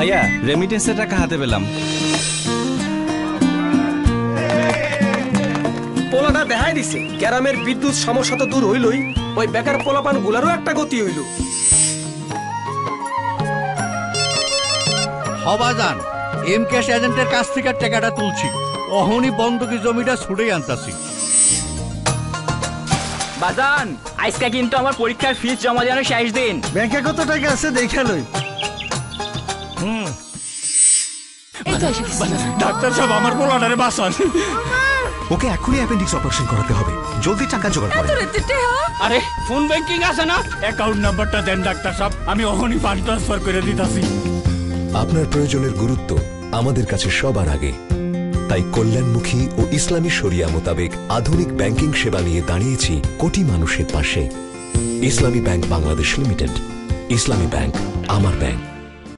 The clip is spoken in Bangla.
ভাইয়া রেমিটেন্সের টাকা হাতে পেলাম। পোলাটা দেখাই দিছে গ্রামের বিদ্যুৎ সমস্যা তো দূর হইলই, ওই বেকার পোলাপান গুলারও একটা গতি হইল। হবাজান এম ক্যাশ এজেন্টের কাছ থেকে টাকাটা তুলছি, অহনি বন্ধকি জমিটা ছুড়ে আনতাছি। বাজান আজকে কিন্তু আমার পরীক্ষার ফিস জমা দেওয়ার শেষ দিন। ব্যাংকে কত টাকা আছে দেখে লই। ডাক্তার সাহেব আমার পোলাটারে বাঁচান। ওকে এখনই অ্যাপেন্ডিক্স অপারেশন করাতে হবে, জলদি টাকা জোগাড় করেন। আরে ফোন ব্যাংকিং আছে না? অ্যাকাউন্ট নাম্বারটা দেন ডাক্তার সাহেব, আমি অহনি ফান্ড ট্রান্সফার করে দিতাছি। আপনার প্রয়োজনের গুরুত্ব আমাদের কাছে সবার আগে, তাই কল্যাণমুখী ও ইসলামী শরিয়া মোতাবেক আধুনিক ব্যাংকিং সেবা নিয়ে দাঁড়িয়েছি কোটি মানুষের পাশে। ইসলামী ব্যাংক বাংলাদেশ লিমিটেড। ইসলামী ব্যাংক আমার ব্যাংক।